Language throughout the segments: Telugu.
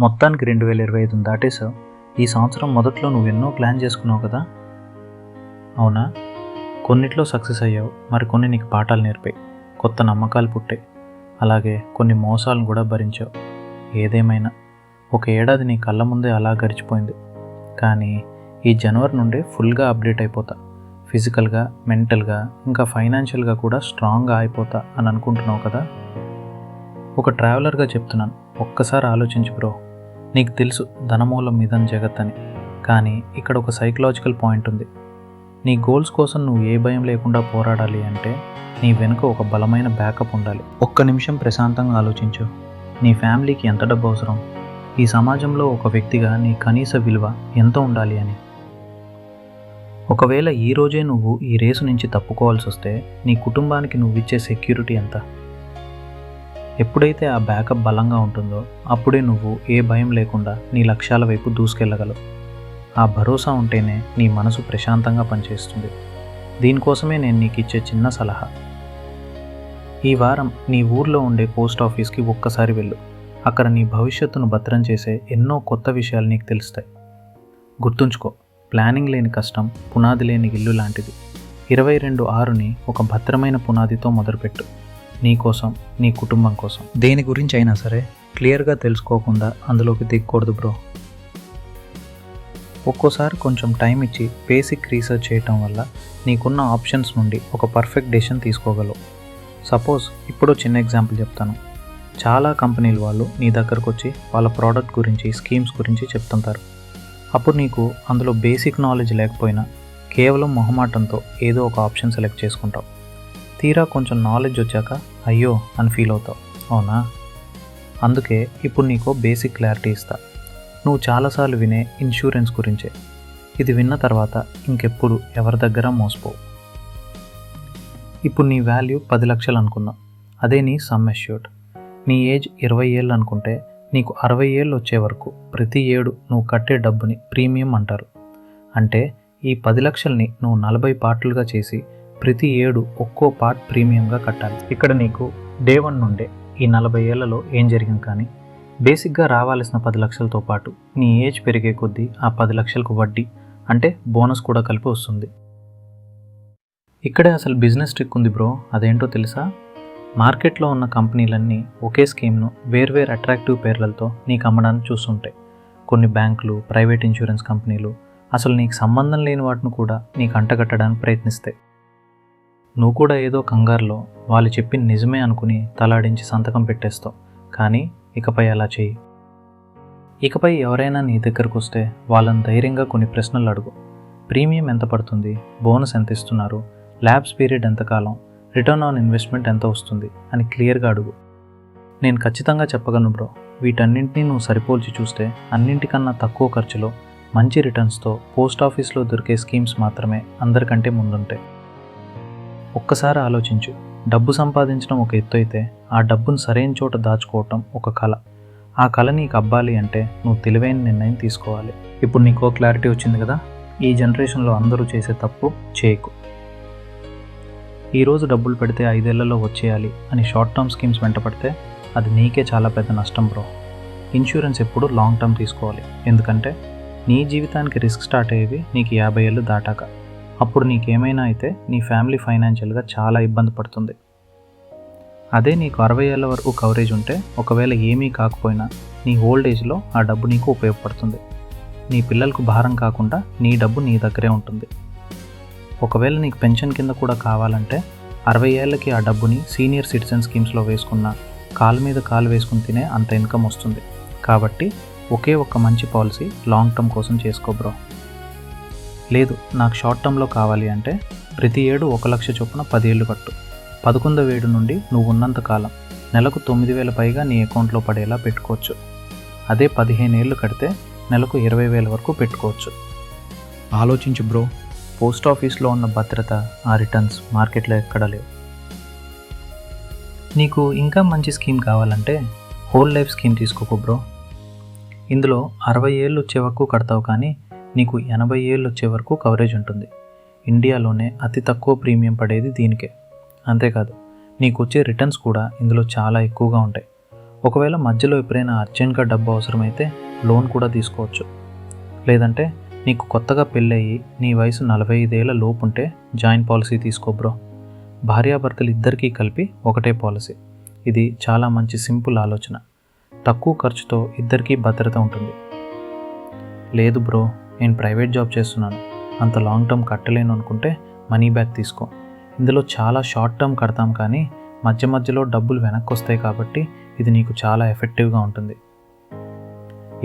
మొత్తానికి 2025 దాటేసావు. ఈ సంవత్సరం మొదట్లో నువ్వెన్నో ప్లాన్ చేసుకున్నావు కదా. అవునా? కొన్నిట్లో సక్సెస్ అయ్యావు, మరికొన్ని నీకు పాఠాలు నేర్పాయి, కొత్త నమ్మకాలు పుట్టాయి, అలాగే కొన్ని మోసాలను కూడా భరించావు. ఏదేమైనా ఒక ఏడాది నీ కళ్ళ ముందే అలా గడిచిపోయింది. కానీ ఈ జనవరి నుండి ఫుల్గా అప్డేట్ అయిపోతా, ఫిజికల్గా, మెంటల్గా, ఇంకా ఫైనాన్షియల్గా కూడా స్ట్రాంగ్గా అయిపోతా అని అనుకుంటున్నావు కదా. ఒక ట్రావెలర్గా చెప్తున్నాను, ఒక్కసారి ఆలోచించు బ్రో. నీకు తెలుసు ధనమూలం మీదని జగత్ అని, కానీ ఇక్కడ ఒక సైకలాజికల్ పాయింట్ ఉంది. నీ గోల్స్ కోసం నువ్వు ఏ భయం లేకుండా పోరాడాలి అంటే నీ వెనుక ఒక బలమైన బ్యాకప్ ఉండాలి. ఒక్క నిమిషం ప్రశాంతంగా ఆలోచించు. నీ ఫ్యామిలీకి ఎంత డబ్బు అవసరం? ఈ సమాజంలో ఒక వ్యక్తిగా నీ కనీస విలువ ఎంత ఉండాలి అని. ఒకవేళ ఈ రోజే నువ్వు ఈ రేసు నుంచి తప్పుకోవాల్సి వస్తే నీ కుటుంబానికి నువ్వు ఇచ్చే సెక్యూరిటీ ఎంత? ఎప్పుడైతే ఆ బ్యాకప్ బలంగా ఉంటుందో అప్పుడే నువ్వు ఏ భయం లేకుండా నీ లక్ష్యాల వైపు దూసుకెళ్ళగలవు. ఆ భరోసా ఉంటేనే నీ మనసు ప్రశాంతంగా పనిచేస్తుంది. దీనికోసమే నేను నీకు ఇచ్చే చిన్న సలహా. ఈ వారం నీ ఊర్లో ఉండే పోస్ట్ ఆఫీస్కి ఒక్కసారి వెళ్ళు. అక్కడ నీ భవిష్యత్తును భద్రం చేసే ఎన్నో కొత్త విషయాలు నీకు తెలుస్తాయి. గుర్తుంచుకో, ప్లానింగ్ లేని కష్టం పునాది లేని ఇల్లు లాంటిది. 22/6ని ఒక భద్రమైన పునాదితో మొదలుపెట్టు. నీ కోసం, నీ కుటుంబం కోసం. దేని గురించి అయినా సరే క్లియర్గా తెలుసుకోకుండా అందులోకి దిగకూడదు బ్రో. ఒక్కోసారి కొంచెం టైం ఇచ్చి బేసిక్ రీసెర్చ్ చేయటం వల్ల నీకున్న ఆప్షన్స్ నుండి ఒక పర్ఫెక్ట్ డెసిషన్ తీసుకోగలవు. సపోజ్ ఇప్పుడు చిన్న ఎగ్జాంపుల్ చెప్తాను. చాలా కంపెనీల వాళ్ళు నీ దగ్గరకు వచ్చి వాళ్ళ ప్రోడక్ట్ గురించి, స్కీమ్స్ గురించి చెప్తుంటారు. అప్పుడు నీకు అందులో బేసిక్ నాలెడ్జ్ లేకపోయినా కేవలం మొహమాటంతో ఏదో ఒక ఆప్షన్ సెలెక్ట్ చేసుకుంటావు. తీరా కొంచెం నాలెడ్జ్ వచ్చాక అయ్యో అని ఫీల్ అవుతావు, అవునా? అందుకే ఇప్పుడు నీకు బేసిక్ క్లారిటీ ఇస్తా. నువ్వు చాలాసార్లు వినే ఇన్సూరెన్స్ గురించే. ఇది విన్న తర్వాత ఇంకెప్పుడు ఎవరి దగ్గర మోసపోవు. ఇప్పుడు నీ వాల్యూ 10 లక్షలు అనుకున్నావు. అదే నీ సమ్ అష్యూర్డ్. నీ ఏజ్ 20 ఏళ్ళు అనుకుంటే నీకు 60 ఏళ్ళు వచ్చే వరకు ప్రతి ఏడు నువ్వు కట్టే డబ్బుని ప్రీమియం అంటారు. అంటే ఈ 10 లక్షల్ని నువ్వు 40 పార్టులుగా చేసి ప్రతి ఏడు ఒక్కో పార్ట్ ప్రీమియంగా కట్టాలి. ఇక్కడ నీకు డే 1 నుండే ఈ 40 ఏళ్లలో ఏం జరిగింది కానీ బేసిక్గా రావాల్సిన 10 లక్షలతో పాటు నీ ఏజ్ పెరిగే కొద్దీ ఆ 10 లక్షలకు వడ్డీ అంటే బోనస్ కూడా కలిపి వస్తుంది. ఇక్కడే అసలు బిజినెస్ ట్రిక్ ఉంది బ్రో. అదేంటో తెలుసా? మార్కెట్లో ఉన్న కంపెనీలన్నీ ఒకే స్కీమ్ను వేర్వేరు అట్రాక్టివ్ పేర్లతో నీకు అమ్మడానికి చూస్తుంటాయి. కొన్ని బ్యాంకులు, ప్రైవేట్ ఇన్సూరెన్స్ కంపెనీలు అసలు నీకు సంబంధం లేని వాటిని కూడా నీకు అంటగట్టడానికి ప్రయత్నిస్తాయి. నువ్వు కూడా ఏదో కంగారులో వాళ్ళు చెప్పింది నిజమే అనుకుని తలాడించి సంతకం పెట్టేస్తావు. కానీ ఇకపై అలా చెయ్యి. ఇకపై ఎవరైనా నీ దగ్గరకు వస్తే వాళ్ళని ధైర్యంగా కొన్ని ప్రశ్నలు అడుగు. ప్రీమియం ఎంత పడుతుంది, బోనస్ ఎంత ఇస్తున్నారు, ల్యాబ్స్ పీరియడ్ ఎంతకాలం, రిటర్న్ ఆన్ ఇన్వెస్ట్మెంట్ ఎంత వస్తుంది అని క్లియర్గా అడుగు. నేను ఖచ్చితంగా చెప్పగలను బ్రో, వీటన్నింటినీ నువ్వు సరిపోల్చి చూస్తే అన్నింటికన్నా తక్కువ ఖర్చులో మంచి రిటర్న్స్తో పోస్ట్ ఆఫీస్లో దొరికే స్కీమ్స్ మాత్రమే అందరికంటే ముందుంటాయి. ఒక్కసారి ఆలోచించు. డబ్బు సంపాదించడం ఒక ఎత్తు అయితే ఆ డబ్బును సరైన చోట దాచుకోవటం ఒక కళ. ఆ కళ నీకు అబ్బాలి అంటే నువ్వు తెలివైన నిర్ణయం తీసుకోవాలి. ఇప్పుడు నీకో క్లారిటీ వచ్చింది కదా. ఈ జనరేషన్లో అందరూ చేసే తప్పు చేయకు. ఈరోజు డబ్బులు పెడితే 5 ఏళ్లలో వచ్చేయాలి అని షార్ట్ టర్మ్ స్కీమ్స్ వెంటపడితే అది నీకే చాలా పెద్ద నష్టం బ్రో. ఇన్సూరెన్స్ ఎప్పుడు లాంగ్ టర్మ్ తీసుకోవాలి. ఎందుకంటే నీ జీవితానికి రిస్క్ స్టార్ట్ అయ్యేవి నీకు 50 ఏళ్ళు దాటాక. అప్పుడు నీకేమైనా అయితే నీ ఫ్యామిలీ ఫైనాన్షియల్గా చాలా ఇబ్బంది పడుతుంది. అదే నీకు 60 ఏళ్ళ వరకు కవరేజ్ ఉంటే ఒకవేళ ఏమీ కాకపోయినా నీ ఓల్డ్ ఏజ్లో ఆ డబ్బు నీకు ఉపయోగపడుతుంది. నీ పిల్లలకు భారం కాకుండా నీ డబ్బు నీ దగ్గరే ఉంటుంది. ఒకవేళ నీకు పెన్షన్ కింద కూడా కావాలంటే 60 ఏళ్ళకి ఆ డబ్బుని సీనియర్ సిటిజన్ స్కీమ్స్లో వేసుకున్న కాలు మీద కాలు వేసుకుని తినే అంత ఇన్కమ్ వస్తుంది. కాబట్టి ఒకే ఒక్క మంచి పాలసీ లాంగ్ టర్మ్ కోసం చేసుకో బ్రో. లేదు నాకు షార్ట్ టర్మ్లో కావాలి అంటే ప్రతి ఏడు 1 లక్ష చొప్పున 10 ఏళ్ళు కట్టు. 11వ ఏడు నుండి నువ్వు ఉన్నంత కాలం నెలకు 9,000 పైగా నీ అకౌంట్లో పడేలా పెట్టుకోవచ్చు. అదే 15 ఏళ్ళు కడితే నెలకు 20,000 వరకు పెట్టుకోవచ్చు. ఆలోచించు బ్రో. పోస్ట్ ఆఫీస్లో ఉన్న భద్రత, ఆ రిటర్న్స్ మార్కెట్లో ఎక్కడా లేవు. నీకు ఇంకా మంచి స్కీమ్ కావాలంటే హోల్ లైఫ్ స్కీమ్ తీసుకోకు బ్రో. ఇందులో 60 ఏళ్ళు వచ్చే వరకు కడతావు కానీ నీకు 80 ఏళ్ళు వచ్చే వరకు కవరేజ్ ఉంటుంది. ఇండియాలోనే అతి తక్కువ ప్రీమియం పడేది దీనికే. అంతేకాదు నీకు వచ్చే రిటర్న్స్ కూడా ఇందులో చాలా ఎక్కువగా ఉంటాయి. ఒకవేళ మధ్యలో ఎప్పుడైనా అర్జెంట్గా డబ్బు అవసరమైతే లోన్ కూడా తీసుకోవచ్చు. లేదంటే నీకు కొత్తగా పెళ్ళయి నీ వయసు 45 ఏళ్ల లోపు ఉంటే జాయింట్ పాలసీ తీసుకో బ్రో. భార్యాభర్తలు ఇద్దరికీ కలిపి ఒకటే పాలసీ. ఇది చాలా మంచి సింపుల్ ఆలోచన. తక్కువ ఖర్చుతో ఇద్దరికీ భద్రత ఉంటుంది. లేదు బ్రో, నేను ప్రైవేట్ జాబ్ చేస్తున్నాను, అంత లాంగ్ టర్మ్ కట్టలేను అనుకుంటే మనీ బ్యాక్ తీసుకో. ఇందులో చాలా షార్ట్ టర్మ్ కడతాం, కానీ మధ్య మధ్యలో డబ్బులు వెనక్కి వస్తాయి కాబట్టి ఇది నీకు చాలా ఎఫెక్టివ్గా ఉంటుంది.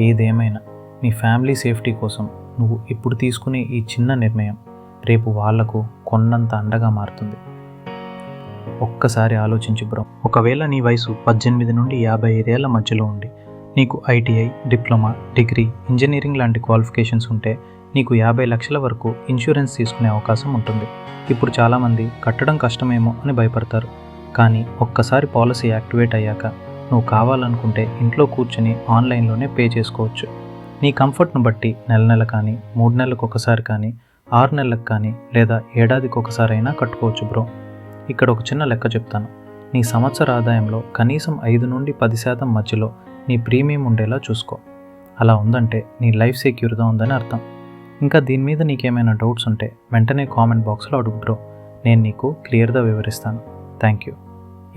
ఏదేమైనా నీ ఫ్యామిలీ సేఫ్టీ కోసం నువ్వు ఇప్పుడు తీసుకునే ఈ చిన్న నిర్ణయం రేపు వాళ్లకు కొన్నంత అండగా మారుతుంది. ఒక్కసారి ఆలోచించు బ్రో. ఒకవేళ నీ వయసు 18 నుండి 55 ఏళ్ల మధ్యలో ఉండి నీకు ఐటీఐ, డిప్లొమా, డిగ్రీ, ఇంజనీరింగ్ లాంటి క్వాలిఫికేషన్స్ ఉంటే నీకు 50 లక్షల వరకు ఇన్సూరెన్స్ తీసుకునే అవకాశం ఉంటుంది. ఇప్పుడు చాలామంది కట్టడం కష్టమేమో అని భయపడతారు, కానీ ఒక్కసారి పాలసీ యాక్టివేట్ అయ్యాక నువ్వు కావాలనుకుంటే ఇంట్లో కూర్చొని ఆన్లైన్లోనే పే చేసుకోవచ్చు. నీ కంఫర్ట్ను బట్టి నెల కానీ, 3 నెలలకు ఒకసారి కానీ, 6 నెలలకు కానీ, లేదా ఏడాదికి ఒకసారి అయినా కట్టుకోవచ్చు బ్రో. ఇక్కడ ఒక చిన్న లెక్క చెప్తాను. నీ సంవత్సర ఆదాయంలో కనీసం 5 నుండి 10% మధ్యలో నీ ప్రీమియం ఉండేలా చూసుకో. అలా ఉందంటే నీ లైఫ్ సెక్యూర్గా ఉందని అర్థం. ఇంకా దీని మీద నీకేమైనా డౌట్స్ ఉంటే వెంటనే కామెంట్ బాక్స్లో అడుగు బ్రో. నేను నీకు క్లియర్గా వివరిస్తాను. Thank you.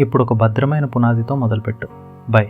ఇప్పుడు ఒక భద్రమైన పునాదితో మొదలుపెట్టు. బై.